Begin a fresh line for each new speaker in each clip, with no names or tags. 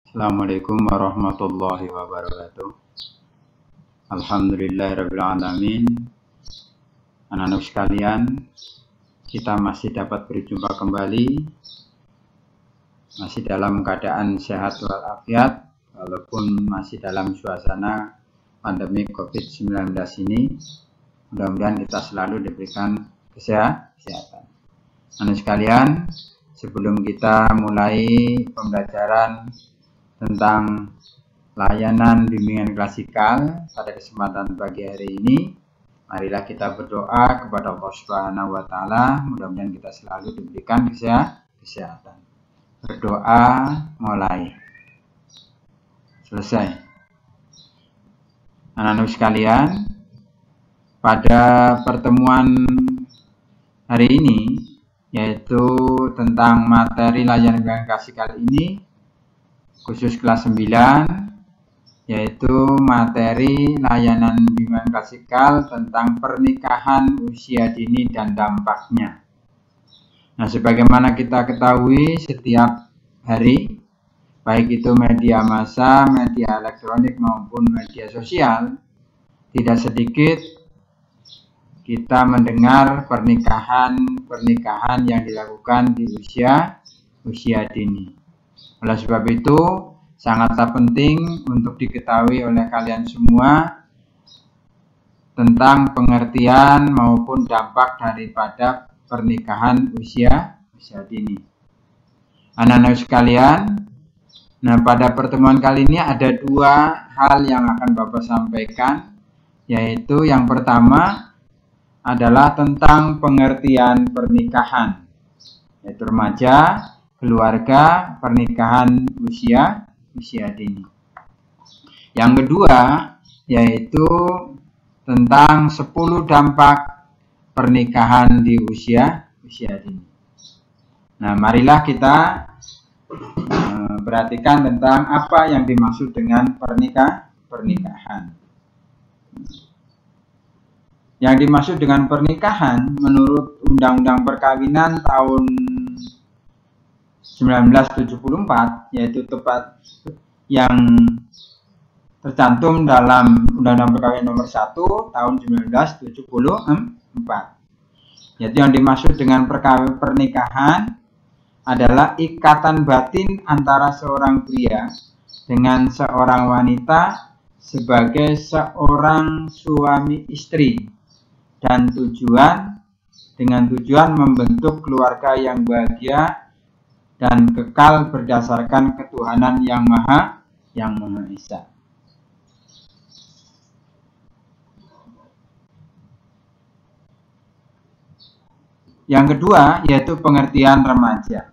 Assalamualaikum warahmatullahi wabarakatuh. Alhamdulillahirrabbilalamin. Anak-anak sekalian, kita masih dapat berjumpa kembali, masih dalam keadaan sehat walafiat, walaupun masih dalam suasana pandemi COVID-19 ini. Mudah-mudahan kita selalu diberikan kesehatan. Anak sekalian, sebelum kita mulai pembelajaran tentang layanan bimbingan klasikal pada kesempatan pagi hari ini, marilah kita berdoa kepada Allah Subhanahu wa Ta'ala. Mudah-mudahan kita selalu diberikan kesehatan. Berdoa mulai. Selesai. Anak-anak sekalian, pada pertemuan hari ini, yaitu tentang materi layanan bimbingan klasikal ini, khusus kelas 9, yaitu materi layanan bimbingan klasikal tentang pernikahan usia dini dan dampaknya. Nah, sebagaimana kita ketahui setiap hari, baik itu media massa, media elektronik maupun media sosial, tidak sedikit kita mendengar pernikahan yang dilakukan di usia dini. Oleh sebab itu, sangatlah penting untuk diketahui oleh kalian semua tentang pengertian maupun dampak daripada pernikahan usia dini. Anak-anak sekalian, nah pada pertemuan kali ini ada dua hal yang akan Bapak sampaikan, yaitu yang pertama adalah tentang pengertian pernikahan, yaitu remaja, keluarga, pernikahan usia dini. Yang kedua yaitu tentang 10 dampak pernikahan di usia dini. Nah, marilah kita perhatikan tentang apa yang dimaksud dengan pernikahan. Yang dimaksud dengan pernikahan menurut Undang-Undang Perkawinan tahun 1974, yaitu tepat yang tercantum dalam Undang-Undang Perkawinan nomor 1 tahun 1974. Yaitu yang dimaksud dengan pernikahan adalah ikatan batin antara seorang pria dengan seorang wanita sebagai seorang suami istri dan tujuan membentuk keluarga yang bahagia dan kekal berdasarkan ketuhanan yang Maha Esa. Yang kedua yaitu pengertian remaja.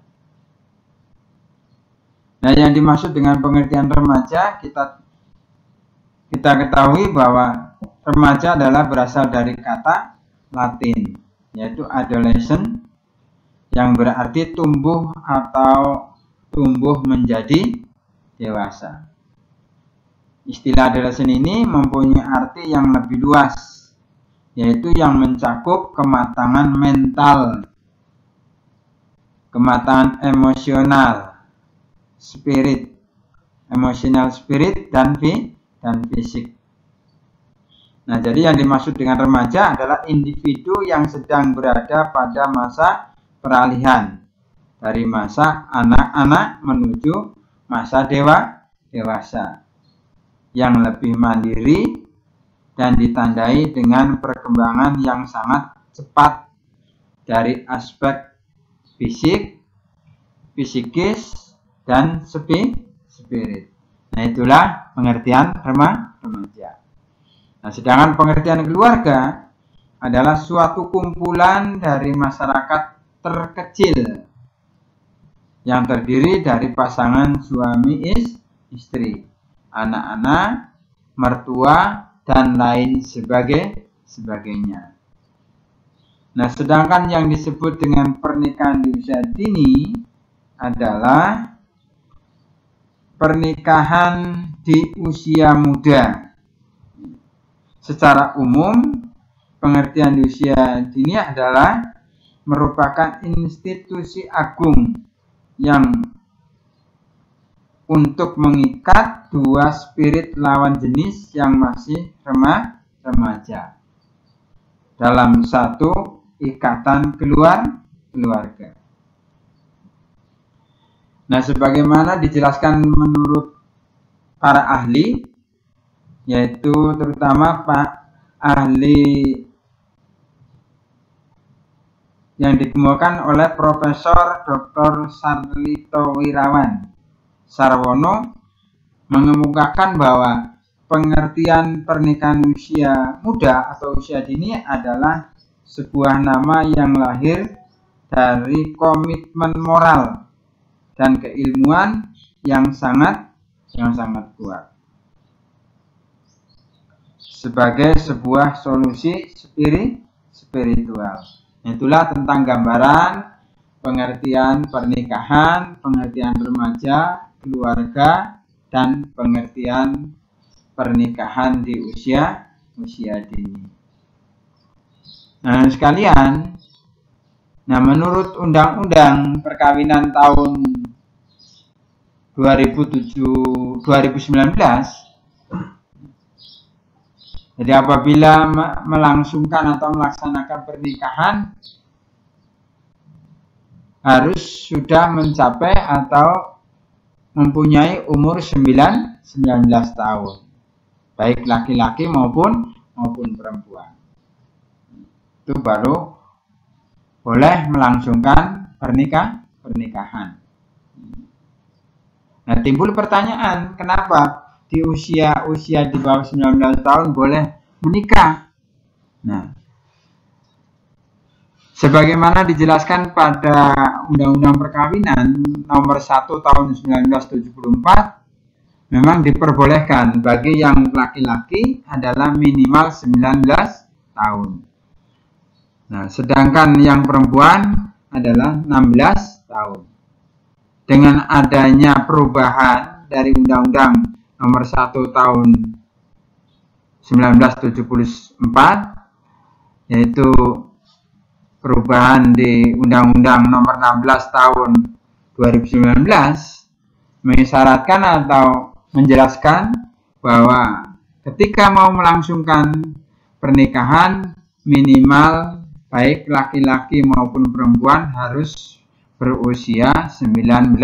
Nah, yang dimaksud dengan pengertian remaja, kita ketahui bahwa remaja adalah berasal dari kata Latin, yaitu adolescent, yang berarti tumbuh atau tumbuh menjadi dewasa. Istilah adolescent ini mempunyai arti yang lebih luas, yaitu yang mencakup kematangan mental, kematangan emosional, spirit dan fisik. Nah, jadi yang dimaksud dengan remaja adalah individu yang sedang berada pada masa peralihan dari masa anak-anak menuju masa dewasa yang lebih mandiri dan ditandai dengan perkembangan yang sangat cepat dari aspek fisik, psikis, dan spirit. Nah, itulah pengertian remaja. Nah, sedangkan pengertian keluarga adalah suatu kumpulan dari masyarakat terkecil yang terdiri dari pasangan suami istri, anak-anak, mertua, dan lain sebagainya. Nah, sedangkan yang disebut dengan pernikahan di usia dini adalah pernikahan di usia muda. Secara umum, pengertian di usia dini adalah merupakan institusi agung yang untuk mengikat dua spirit lawan jenis yang masih remaja dalam satu ikatan keluarga. Nah, sebagaimana dijelaskan menurut para ahli, yaitu terutama Pak ahli yang dikemukakan oleh Profesor Dr. Sarlito Wirawan Sarwono, mengemukakan bahwa pengertian pernikahan usia muda atau usia dini adalah sebuah nama yang lahir dari komitmen moral dan keilmuan yang sangat kuat sebagai sebuah solusi spiritual. Itulah tentang gambaran pengertian pernikahan, pengertian remaja, keluarga, dan pengertian pernikahan di usia dini. Nah, sekalian, menurut Undang-Undang Perkawinan tahun 2019, jadi apabila melangsungkan atau melaksanakan pernikahan harus sudah mencapai atau mempunyai umur 19 tahun, baik laki-laki maupun perempuan. Itu baru boleh melangsungkan pernikahan. Nah, timbul pertanyaan, kenapa di usia di bawah 19 tahun boleh menikah? Nah, sebagaimana dijelaskan pada Undang-Undang Perkawinan nomor 1 tahun 1974, memang diperbolehkan bagi yang laki-laki adalah minimal 19 tahun. Nah, sedangkan yang perempuan adalah 16 tahun. Dengan adanya perubahan dari Undang-Undang nomor 1 tahun 1974, yaitu perubahan di Undang-Undang nomor 16 tahun 2019, mengisyaratkan atau menjelaskan bahwa ketika mau melangsungkan pernikahan, minimal baik laki-laki maupun perempuan harus berusia 19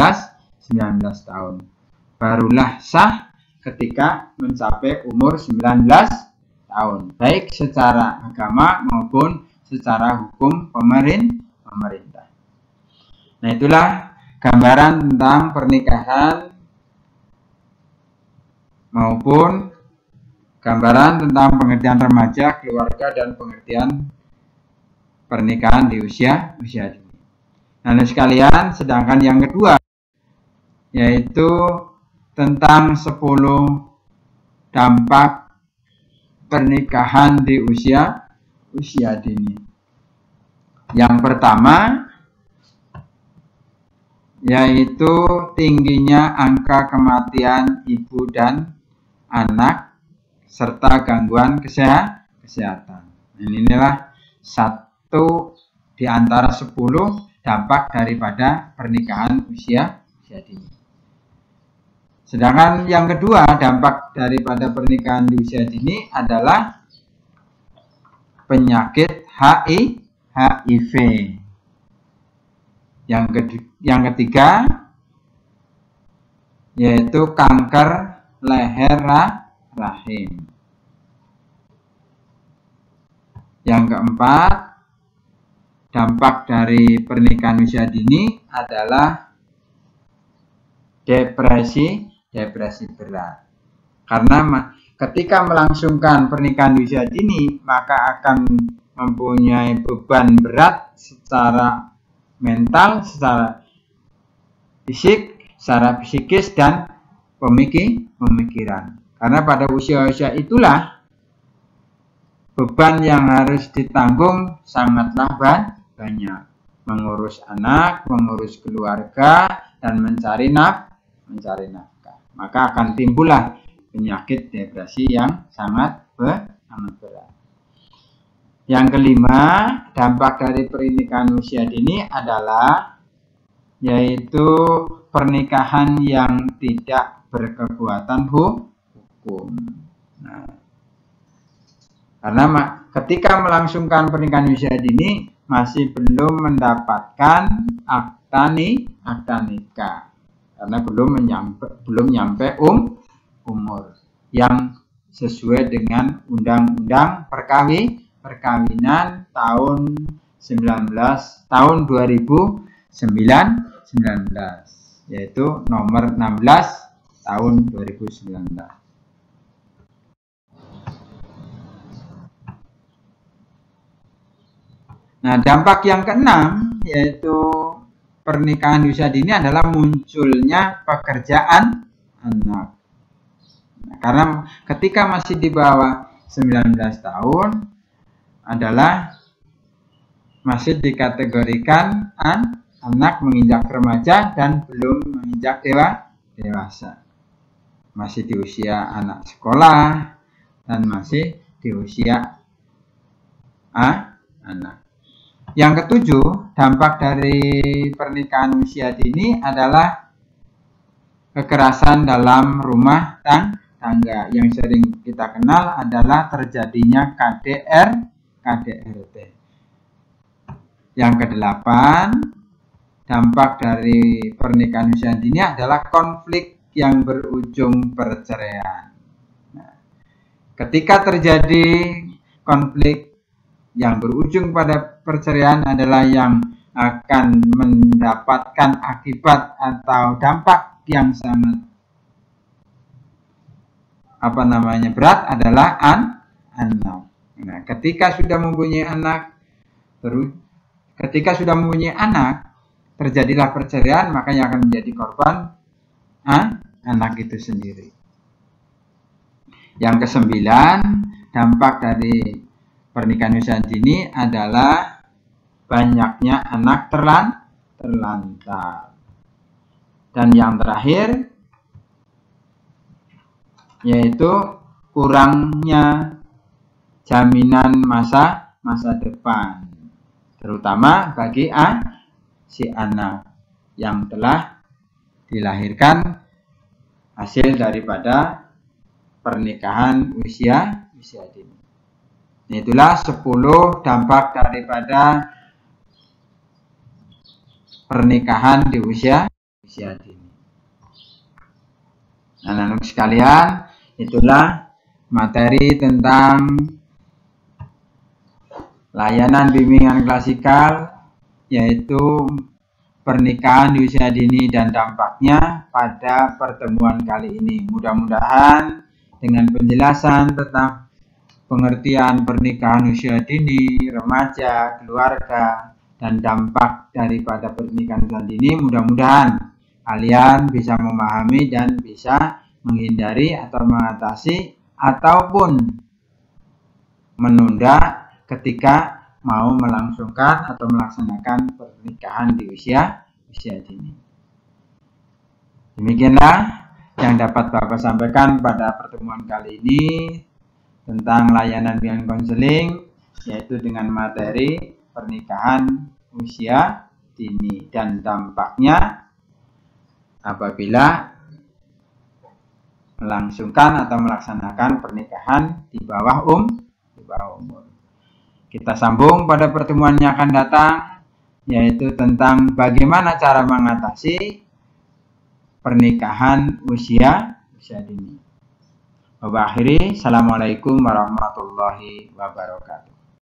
tahun. Barulah sah ketika mencapai umur 19 tahun, baik secara agama maupun secara hukum pemerintah. Nah, itulah gambaran tentang pernikahan maupun gambaran tentang pengertian remaja, keluarga, dan pengertian pernikahan di usia dini. Nah, sekalian, sedangkan yang kedua yaitu tentang 10 dampak pernikahan di usia dini. Yang pertama yaitu tingginya angka kematian ibu dan anak serta gangguan kesehatan. Inilah satu di antara 10 dampak daripada pernikahan usia dini. Sedangkan yang kedua, dampak daripada pernikahan di usia dini adalah penyakit HIV. Yang ketiga yaitu kanker leher rahim. Yang keempat, dampak dari pernikahan usia dini adalah depresi berat. Karena ketika melangsungkan pernikahan di usia dini, maka akan mempunyai beban berat secara mental, secara fisik, secara psikis, dan pemikiran. Karena pada usia-usia itulah beban yang harus ditanggung sangatlah banyak. Mengurus anak, mengurus keluarga, dan mencari nafkah. Maka akan timbullah penyakit depresi yang sangat berat. Yang kelima, dampak dari pernikahan usia dini adalah yaitu pernikahan yang tidak berkekuatan hukum. Nah, karena ketika melangsungkan pernikahan usia dini masih belum mendapatkan akta nikah karena belum nyampe umur yang sesuai dengan Undang-Undang Perkawinan tahun 2019 yaitu nomor 16 tahun 2019. Nah, dampak yang keenam yaitu pernikahan usia dini adalah munculnya pekerjaan anak. Nah, karena ketika masih di bawah 19 tahun adalah masih dikategorikan anak menginjak remaja dan belum menginjak dewasa. Masih di usia anak sekolah dan masih di usia anak. Yang ketujuh, dampak dari pernikahan usia dini adalah kekerasan dalam rumah tangga. Yang sering kita kenal adalah terjadinya KDRT. Yang kedelapan, dampak dari pernikahan usia dini adalah konflik yang berujung perceraian. Nah, ketika terjadi konflik yang berujung pada perceraian adalah yang akan mendapatkan akibat atau dampak yang sangat berat adalah anak. Nah, ketika sudah mempunyai anak, terjadilah perceraian, maka yang akan menjadi korban anak itu sendiri. Yang kesembilan, dampak dari pernikahan usia dini adalah banyaknya anak terlantar. Dan yang terakhir yaitu kurangnya jaminan masa depan, terutama bagi si anak yang telah dilahirkan hasil daripada pernikahan usia dini. Itulah 10 dampak daripada pernikahan di usia dini. Anak-anak sekalian, itulah materi tentang layanan bimbingan klasikal, yaitu pernikahan di usia dini dan dampaknya pada pertemuan kali ini. Mudah-mudahan dengan penjelasan tentang pengertian pernikahan usia dini, remaja, keluarga, dan dampak daripada pernikahan usia dini, mudah-mudahan kalian bisa memahami dan bisa menghindari atau mengatasi ataupun menunda ketika mau melangsungkan atau melaksanakan pernikahan di usia dini. Demikianlah yang dapat Bapak sampaikan pada pertemuan kali ini tentang layanan bimbingan konseling, yaitu dengan materi pernikahan usia dini dan dampaknya apabila melangsungkan atau melaksanakan pernikahan di bawah umur. Kita sambung pada pertemuan yang akan datang, yaitu tentang bagaimana cara mengatasi pernikahan usia dini. Assalamualaikum warahmatullahi wabarakatuh.